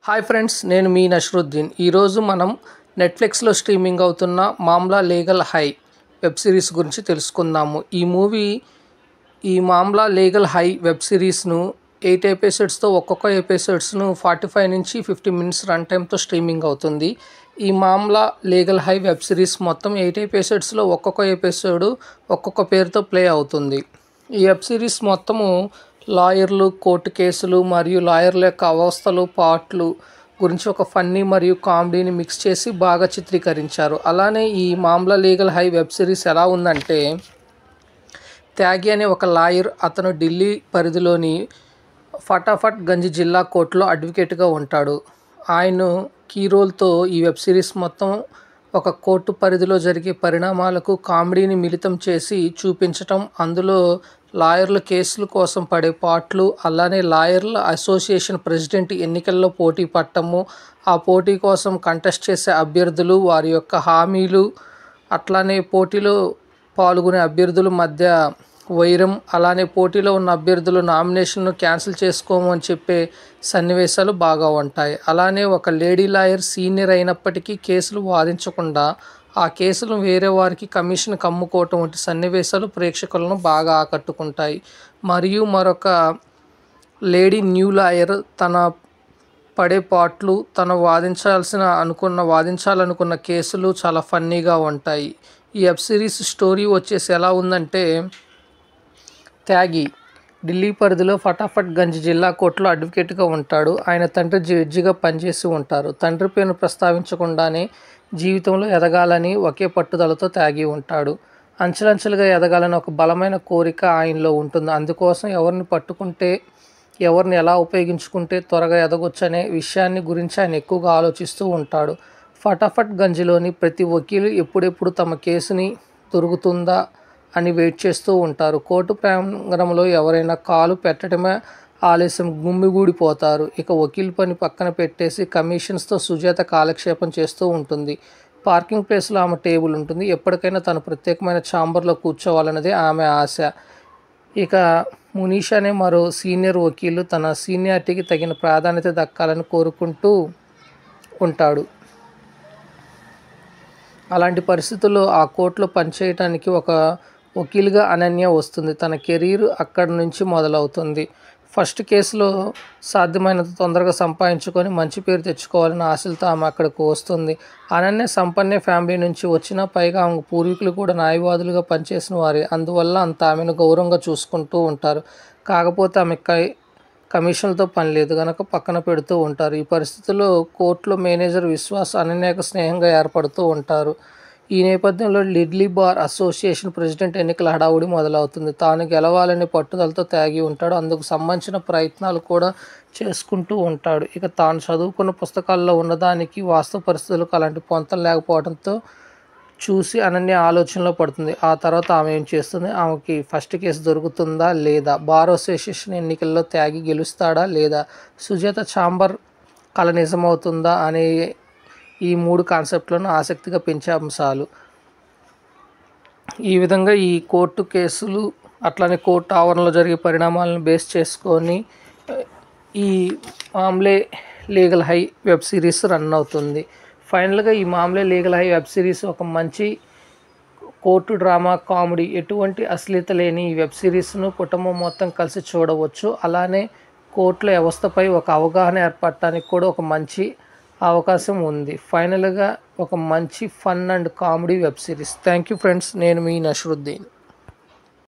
Hi friends, నేను మీ నషరుద్దీన్. ఈరోజు మనం నెట్ఫ్లిక్స్లో స్ట్రీమింగ్ అవుతున్న మామ్లా లీగల్ హై వెబ్ సిరీస్ గురించి తెలుసుకుందాము. ఈ మామ్లా లీగల్ హై వెబ్ సిరీస్ను 8 ఎపిసోడ్స్తో ఒక్కొక్క ఎపిసోడ్స్ను 45 నుంచి 50 మినిట్స్ రన్ టైంతో స్ట్రీమింగ్ అవుతుంది. ఈ మామ్లా లీగల్ హై వెబ్ సిరీస్ మొత్తం 8 ఎపిసోడ్స్లో ఒక్కొక్క ఎపిసోడ్ ఒక్కొక్క పేరుతో ప్లే అవుతుంది. ఈ వెబ్ సిరీస్ మొత్తము లాయర్లు, కోర్టు కేసులు మరియు లాయర్ల యొక్క అవస్థలు, పాటలు గురించి ఒక ఫన్నీ మరియు కామెడీని మిక్స్ చేసి బాగా చిత్రీకరించారు. అలానే ఈ మామ్లా లీగల్ హై వెబ్ సిరీస్ ఎలా ఉందంటే, త్యాగి అనే ఒక లాయర్, అతను ఢిల్లీ పరిధిలోని ఫటాఫట్ గంజ్ జిల్లా కోర్టులో అడ్వకేట్గా ఉంటాడు. ఆయన కీ రోల్తో ఈ వెబ్ సిరీస్ మొత్తం ఒక కోర్టు పరిధిలో జరిగే పరిణామాలకు కామెడీని మిళితం చేసి చూపించటం, అందులో లాయర్ల కేసుల కోసం పడే పాటలు, అలానే లాయర్ల అసోసియేషన్ ప్రెసిడెంట్ ఎన్నికల్లో పోటీ పడటము, ఆ పోటీ కోసం కంటెస్ట్ చేసే అభ్యర్థులు, వారి యొక్క హామీలు, అట్లానే పోటీలో పాల్గొనే అభ్యర్థుల మధ్య వైరం, అలానే పోటీలో ఉన్న అభ్యర్థులు నామినేషన్ను క్యాన్సిల్ చేసుకోమని చెప్పే సన్నివేశాలు బాగా ఉంటాయి. అలానే ఒక లేడీ లాయర్ సీనియర్ అయినప్పటికీ కేసులు వాదించకుండా ఆ కేసులు వేరే వారికి కమిషన్కి అమ్ముకోవటం వంటి సన్నివేశాలు ప్రేక్షకులను బాగా ఆకట్టుకుంటాయి. మరియు మరొక లేడీ న్యూ లాయర్ తన పడే పాటలు, తను వాదించాలనుకున్న కేసులు చాలా ఫన్నీగా ఉంటాయి. ఈ వెబ్ సిరీస్ స్టోరీ వచ్చేసి ఎలా ఉందంటే, త్యాగి ఢిల్లీ పరిధిలో ఫటాఫట్ గంజ్ జిల్లా కోర్టులో అడ్వకేట్గా ఉంటాడు. ఆయన తండ్రి జడ్జిగా పనిచేసి ఉంటారు. తండ్రి పేరును ప్రస్తావించకుండానే జీవితంలో ఎదగాలని ఒకే పట్టుదలతో త్యాగి ఉంటాడు. అంచెలంచెలుగా ఎదగాలని ఒక బలమైన కోరిక ఆయనలో ఉంటుంది. అందుకోసం ఎవరిని పట్టుకుంటే, ఎవరిని ఎలా ఉపయోగించుకుంటే త్వరగా ఎదగొచ్చనే విషయాన్ని గురించి ఆయన ఎక్కువగా ఆలోచిస్తూ ఉంటాడు. ఫటాఫట్ గంజ్లోని ప్రతి వకీలు ఎప్పుడెప్పుడు తమ కేసుని దొరుకుతుందా అని వెయిట్ చేస్తూ ఉంటారు. కోర్టు ప్రాంగణంలో ఎవరైనా కాలు పెట్టడమే ఆలస్యం గుమ్మిగూడిపోతారు. ఇక వకీల్ పని పక్కన పెట్టేసి కమిషన్స్తో సుజాత కాలక్షేపం చేస్తూ ఉంటుంది. పార్కింగ్ ప్లేస్లో ఆమె టేబుల్ ఉంటుంది. ఎప్పటికైనా తన ప్రత్యేకమైన ఛాంబర్లో కూర్చోవాలన్నదే ఆమె ఆశ. ఇక మునీష్ అనే మరో సీనియర్ వకీలు తన సీనియారిటీకి తగిన ప్రాధాన్యత దక్కాలని కోరుకుంటూ ఉంటాడు. అలాంటి పరిస్థితుల్లో ఆ కోర్టులో పనిచేయటానికి ఒక వకీల్గా అనన్య వస్తుంది. తన కెరీర్ అక్కడి నుంచి మొదలవుతుంది. ఫస్ట్ కేసులో సాధ్యమైనంత తొందరగా సంపాదించుకొని మంచి పేరు తెచ్చుకోవాలని ఆశలతో ఆమె అక్కడికి వస్తుంది. అనన్య సంపన్న ఫ్యామిలీ నుంచి వచ్చినా, పైగా ఆమె పూర్వీకులు కూడా న్యాయవాదులుగా పనిచేసిన వారే. అందువల్ల అంత ఆమెను గౌరవంగా చూసుకుంటూ ఉంటారు. కాకపోతే ఆమె కమిషన్లతో పని లేదు కనుక పక్కన పెడుతూ ఉంటారు. ఈ పరిస్థితుల్లో కోర్టులో మేనేజర్ విశ్వాస్ అనన్యకు స్నేహంగా ఏర్పడుతూ ఉంటారు. ఈ నేపథ్యంలో ఢిల్లీ బార్ అసోసియేషన్ ప్రెసిడెంట్ ఎన్నికల హడావుడి మొదలవుతుంది. తాను గెలవాలనే పట్టుదలతో త్యాగి ఉంటాడు. అందుకు సంబంధించిన ప్రయత్నాలు కూడా చేసుకుంటూ ఉంటాడు. ఇక తాను చదువుకున్న పుస్తకాల్లో ఉన్నదానికి వాస్తవ పరిస్థితులకు అలాంటి పొంతం లేకపోవడంతో చూసి అనన్య ఆలోచనలో పడుతుంది. ఆ తర్వాత ఆమె ఏం చేస్తుంది, ఆమెకి ఫస్ట్ కేసు దొరుకుతుందా లేదా, బార్ అసోసియేషన్ ఎన్నికల్లో త్యాగి గెలుస్తాడా లేదా, సుజాత ఛాంబర్ కళ నిజమవుతుందా అనే ఈ 3 కాన్సెప్ట్లను ఆసక్తిగా పెంచే అంశాలు. ఈ విధంగా ఈ కోర్టు కేసులు, అట్లానే కోర్టు ఆవరణలో జరిగే పరిణామాలను బేస్ చేసుకొని ఈ Maamla legal Hai web series run అవుతుంది. ఫైనల్గా ఈ Maamla legal Hai web series ఒక మంచి కోర్టు డ్రామా, కామెడీ, ఎటువంటి అశ్లీలత లేని ఈ వెబ్ సిరీస్ను కుటుంబం మొత్తం కలిసి చూడవచ్చు. అలానే కోర్టుల వ్యవస్థపై ఒక అవగాహన ఏర్పడటానికి కూడా ఒక మంచి అవకాశం ఉంది. ఫైనల్గా ఒక మంచి fun and comedy web series. Thank you friends, నేను మీ నషరుద్దీన్.